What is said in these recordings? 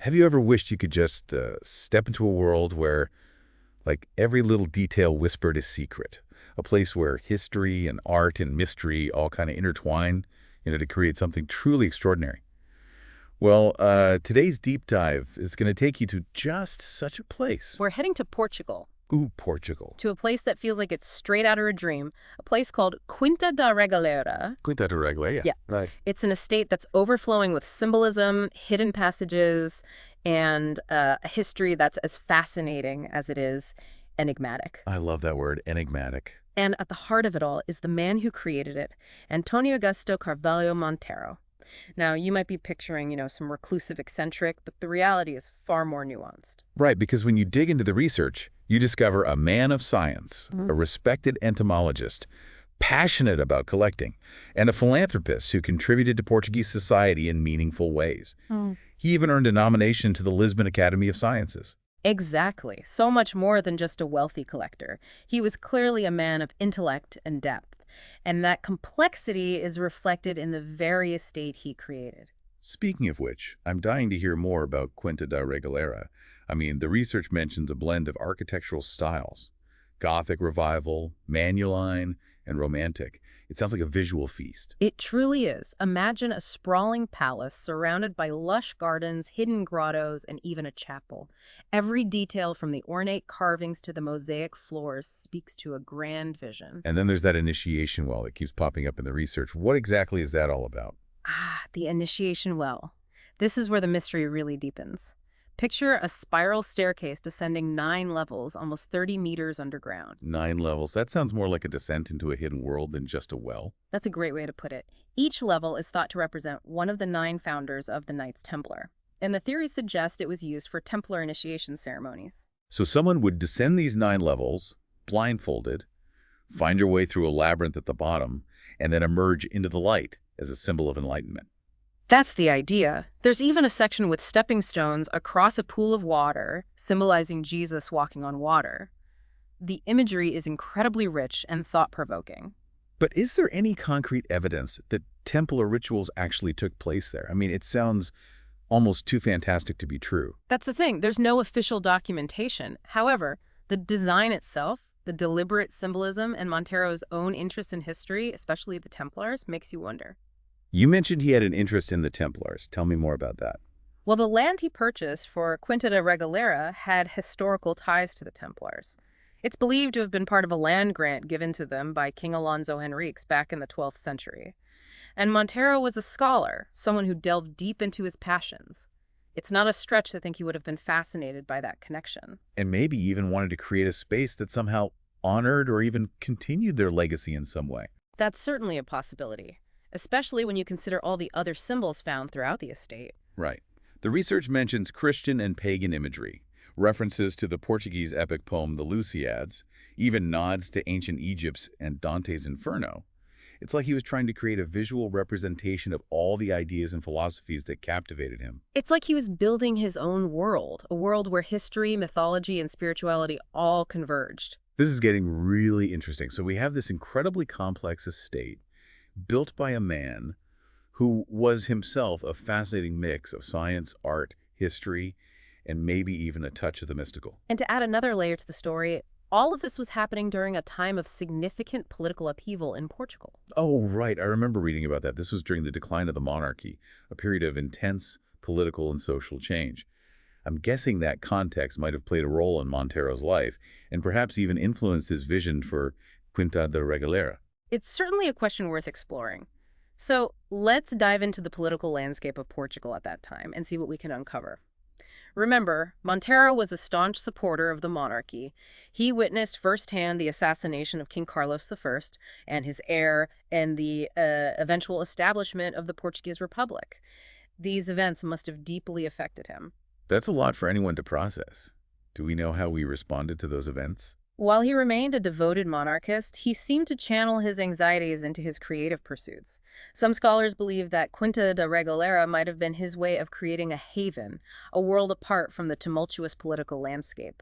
Have you ever wished you could just step into a world where, like, every little detail whispered is secret? A place where history and art and mystery all kind of intertwine, to create something truly extraordinary. Well, today's deep dive is going to take you to just such a place. We're heading to Portugal, Ooh, Portugal. to a place that feels like it's straight out of a dream, a place called Quinta da Regaleira. Quinta de Regaleira. Yeah. Right. It's an estate that's overflowing with symbolism, hidden passages, and a history that's as fascinating as it is enigmatic. I love that word, enigmatic. And at the heart of it all is the man who created it, Antonio Augusto Carvalho Montero. Now, you might be picturing, some reclusive eccentric, but the reality is far more nuanced. Right, because when you dig into the research, you discover a man of science, a respected entomologist, passionate about collecting, and a philanthropist who contributed to Portuguese society in meaningful ways. He even earned a nomination to the Lisbon Academy of Sciences. Exactly. So much more than just a wealthy collector. He was clearly a man of intellect and depth. And that complexity is reflected in the very estate he created. Speaking of which, I'm dying to hear more about Quinta da Regaleira. I mean, the research mentions a blend of architectural styles: Gothic Revival, Manueline, and Romantic. It sounds like a visual feast. It truly is. Imagine a sprawling palace surrounded by lush gardens, hidden grottos, and even a chapel. Every detail from the ornate carvings to the mosaic floors speaks to a grand vision. And then there's that initiation well that keeps popping up in the research. What exactly is that all about? The initiation well. This is where the mystery really deepens. Picture a spiral staircase descending 9 levels, almost 30 meters underground. 9 levels. That sounds more like a descent into a hidden world than just a well. That's a great way to put it. Each level is thought to represent one of the 9 founders of the Knights Templar, and the theories suggest it was used for Templar initiation ceremonies. So someone would descend these 9 levels, blindfolded, find your way through a labyrinth at the bottom, and then emerge into the light as a symbol of enlightenment. That's the idea. There's even a section with stepping stones across a pool of water, symbolizing Jesus walking on water. The imagery is incredibly rich and thought-provoking. But is there any concrete evidence that Templar rituals actually took place there? I mean, it sounds almost too fantastic to be true. That's the thing. There's no official documentation. However, the design itself, the deliberate symbolism, and Montero's own interest in history, especially the Templars, makes you wonder. You mentioned he had an interest in the Templars. Tell me more about that. Well, the land he purchased for Quinta de Regaleira had historical ties to the Templars. It's believed to have been part of a land grant given to them by King Alonso Henriques back in the 12th century. And Montero was a scholar, someone who delved deep into his passions. It's not a stretch to think he would have been fascinated by that connection. And maybe even wanted to create a space that somehow honored or even continued their legacy in some way. That's certainly a possibility, especially when you consider all the other symbols found throughout the estate. Right. The research mentions Christian and pagan imagery, references to the Portuguese epic poem The Lusíads, even nods to ancient Egypt's and Dante's Inferno. It's like he was trying to create a visual representation of all the ideas and philosophies that captivated him. It's like he was building his own world, a world where history, mythology, and spirituality all converged. This is getting really interesting. So we have this incredibly complex estate built by a man who was himself a fascinating mix of science, art, history, and maybe even a touch of the mystical. And to add another layer to the story, all of this was happening during a time of significant political upheaval in Portugal. Oh, right. I remember reading about that. This was during the decline of the monarchy, a period of intense political and social change. I'm guessing that context might have played a role in Montero's life and perhaps even influenced his vision for Quinta da Regaleira. It's certainly a question worth exploring. So let's dive into the political landscape of Portugal at that time and see what we can uncover. Remember, Montero was a staunch supporter of the monarchy. He witnessed firsthand the assassination of King Carlos I and his heir and the eventual establishment of the Portuguese Republic. These events must have deeply affected him. That's a lot for anyone to process. Do we know how he responded to those events? While he remained a devoted monarchist, he seemed to channel his anxieties into his creative pursuits. Some scholars believe that Quinta da Regaleira might have been his way of creating a haven, a world apart from the tumultuous political landscape.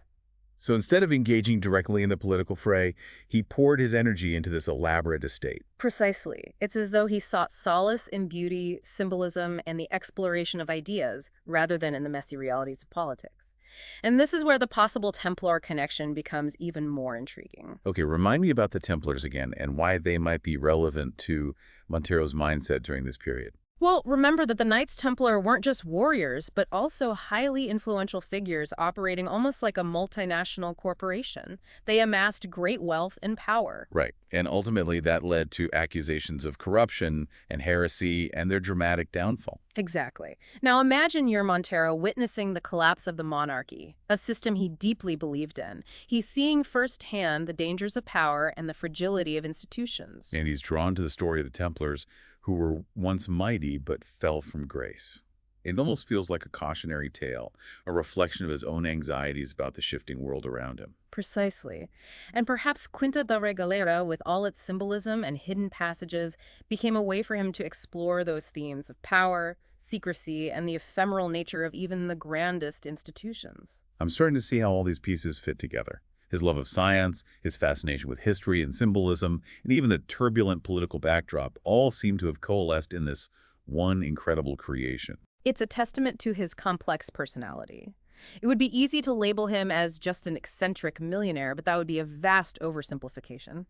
So instead of engaging directly in the political fray, he poured his energy into this elaborate estate. Precisely. It's as though he sought solace in beauty, symbolism, and the exploration of ideas, rather than in the messy realities of politics. And this is where the possible Templar connection becomes even more intriguing. Okay, remind me about the Templars again and why they might be relevant to Montero's mindset during this period. Well, remember that the Knights Templar weren't just warriors, but also highly influential figures operating almost like a multinational corporation. They amassed great wealth and power. Right. And ultimately, that led to accusations of corruption and heresy and their dramatic downfall. Exactly. Now imagine you're Montero witnessing the collapse of the monarchy, a system he deeply believed in. He's seeing firsthand the dangers of power and the fragility of institutions. And he's drawn to the story of the Templars, who were once mighty but fell from grace. It almost feels like a cautionary tale, a reflection of his own anxieties about the shifting world around him. Precisely. And perhaps Quinta da Regaleira, with all its symbolism and hidden passages, became a way for him to explore those themes of power, secrecy, and the ephemeral nature of even the grandest institutions. I'm starting to see how all these pieces fit together. His love of science, his fascination with history and symbolism, and even the turbulent political backdrop all seem to have coalesced in this one incredible creation. It's a testament to his complex personality. It would be easy to label him as just an eccentric millionaire, but that would be a vast oversimplification.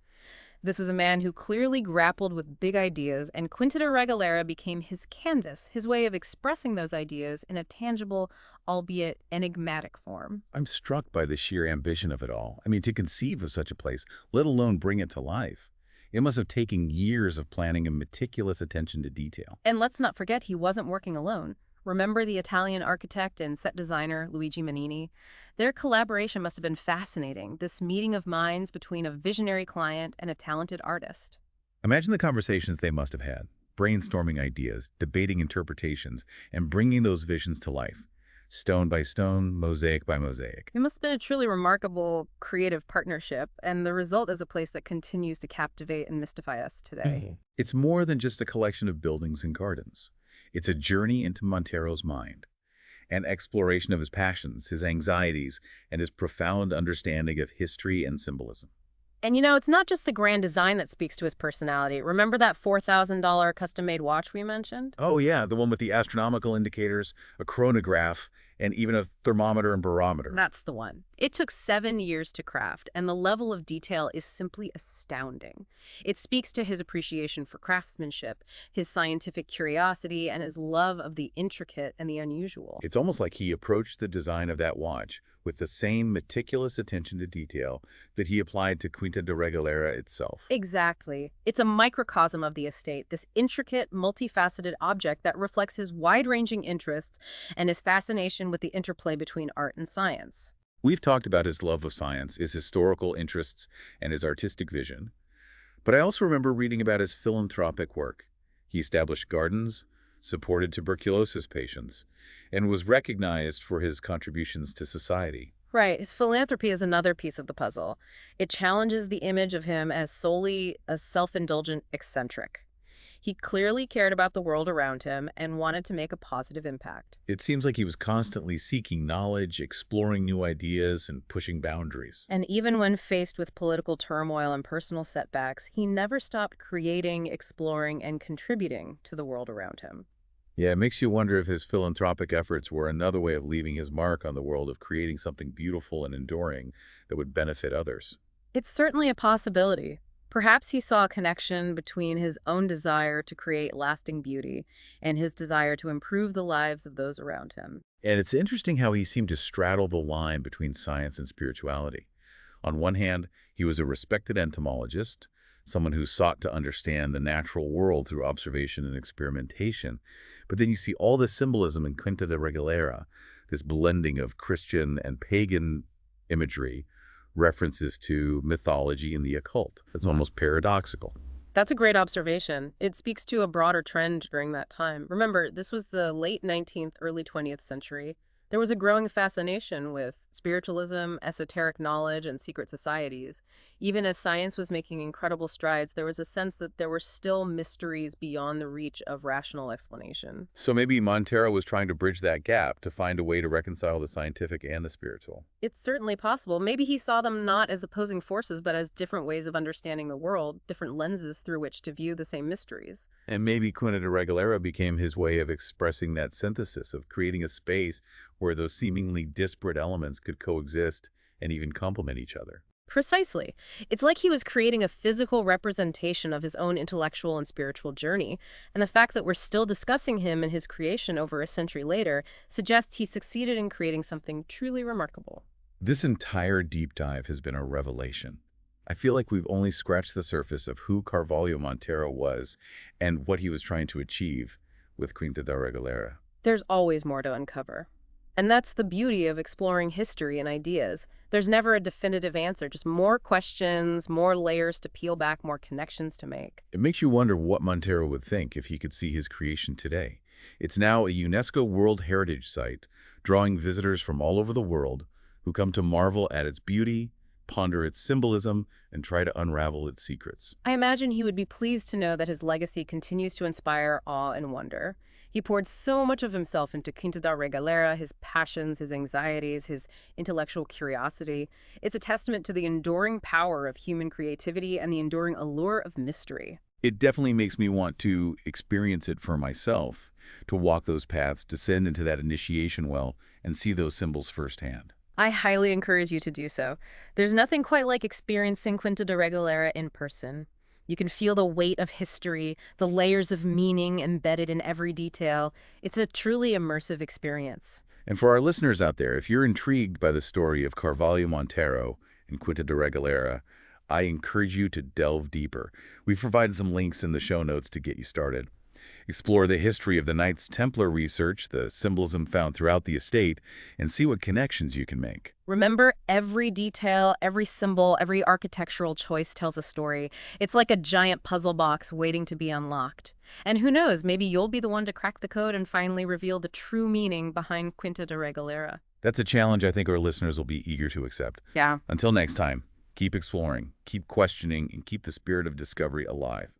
This was a man who clearly grappled with big ideas, and Quinta da Regaleira became his canvas, his way of expressing those ideas in a tangible, albeit enigmatic form. I'm struck by the sheer ambition of it all. I mean, to conceive of such a place, let alone bring it to life. It must have taken years of planning and meticulous attention to detail. And let's not forget he wasn't working alone. Remember the Italian architect and set designer Luigi Manini? Their collaboration must have been fascinating, this meeting of minds between a visionary client and a talented artist. Imagine the conversations they must have had, brainstorming ideas, debating interpretations, and bringing those visions to life, stone by stone, mosaic by mosaic. It must have been a truly remarkable creative partnership, and the result is a place that continues to captivate and mystify us today. It's more than just a collection of buildings and gardens. It's a journey into Montero's mind, an exploration of his passions, his anxieties, and his profound understanding of history and symbolism. And it's not just the grand design that speaks to his personality. Remember that $4,000 custom-made watch we mentioned? Oh yeah, the one with the astronomical indicators, a chronograph, and even a thermometer and barometer. That's the one. It took 7 years to craft, and the level of detail is simply astounding. It speaks to his appreciation for craftsmanship, his scientific curiosity, and his love of the intricate and the unusual. It's almost like he approached the design of that watch with the same meticulous attention to detail that he applied to Quinta de Regaleira itself. Exactly. It's a microcosm of the estate, this intricate, multifaceted object that reflects his wide-ranging interests and his fascination with the interplay between art and science. We've talked about his love of science, his historical interests, and his artistic vision. But I also remember reading about his philanthropic work. He established gardens, supported tuberculosis patients, and was recognized for his contributions to society. Right. His philanthropy is another piece of the puzzle. It challenges the image of him as solely a self-indulgent eccentric. He clearly cared about the world around him and wanted to make a positive impact. It seems like he was constantly seeking knowledge, exploring new ideas, and pushing boundaries. And even when faced with political turmoil and personal setbacks, he never stopped creating, exploring, and contributing to the world around him. Yeah, it makes you wonder if his philanthropic efforts were another way of leaving his mark on the world, of creating something beautiful and enduring that would benefit others. It's certainly a possibility. Perhaps he saw a connection between his own desire to create lasting beauty and his desire to improve the lives of those around him. And it's interesting how he seemed to straddle the line between science and spirituality. On one hand, he was a respected entomologist, someone who sought to understand the natural world through observation and experimentation. But then you see all this symbolism in Quinta de Regaleira, this blending of Christian and pagan imagery, references to mythology and the occult. That's almost paradoxical. That's a great observation. It speaks to a broader trend during that time. Remember, this was the late 19th, early 20th century. There was a growing fascination with spiritualism, esoteric knowledge, and secret societies. Even as science was making incredible strides, there was a sense that there were still mysteries beyond the reach of rational explanation. So maybe Montero was trying to bridge that gap to find a way to reconcile the scientific and the spiritual. It's certainly possible. Maybe he saw them not as opposing forces, but as different ways of understanding the world, different lenses through which to view the same mysteries. And maybe Quinta de Regaleira became his way of expressing that synthesis, of creating a space where those seemingly disparate elements could coexist and even complement each other. Precisely. It's like he was creating a physical representation of his own intellectual and spiritual journey, and the fact that we're still discussing him and his creation over a century later suggests he succeeded in creating something truly remarkable. This entire deep dive has been a revelation. I feel like we've only scratched the surface of who Carvalho Montero was and what he was trying to achieve with Quinta da Regaleira. There's always more to uncover. And that's the beauty of exploring history and ideas. There's never a definitive answer, just more questions, more layers to peel back, more connections to make. It makes you wonder what Montero would think if he could see his creation today. It's now a UNESCO World Heritage Site, drawing visitors from all over the world who come to marvel at its beauty, ponder its symbolism, and try to unravel its secrets. I imagine he would be pleased to know that his legacy continues to inspire awe and wonder. He poured so much of himself into Quinta da Regaleira, his passions, his anxieties, his intellectual curiosity. It's a testament to the enduring power of human creativity and the enduring allure of mystery. It definitely makes me want to experience it for myself, to walk those paths, descend into that initiation well, and see those symbols firsthand. I highly encourage you to do so. There's nothing quite like experiencing Quinta da Regaleira in person. You can feel the weight of history, the layers of meaning embedded in every detail. It's a truly immersive experience. And for our listeners out there, if you're intrigued by the story of Carvalho Montero and Quinta de Regaleira, I encourage you to delve deeper. We've provided some links in the show notes to get you started. Explore the history of the Knights Templar research, the symbolism found throughout the estate, and see what connections you can make. Remember, every detail, every symbol, every architectural choice tells a story. It's like a giant puzzle box waiting to be unlocked. And who knows, maybe you'll be the one to crack the code and finally reveal the true meaning behind Quinta de Regaleira. That's a challenge I think our listeners will be eager to accept. Yeah. Until next time, keep exploring, keep questioning, and keep the spirit of discovery alive.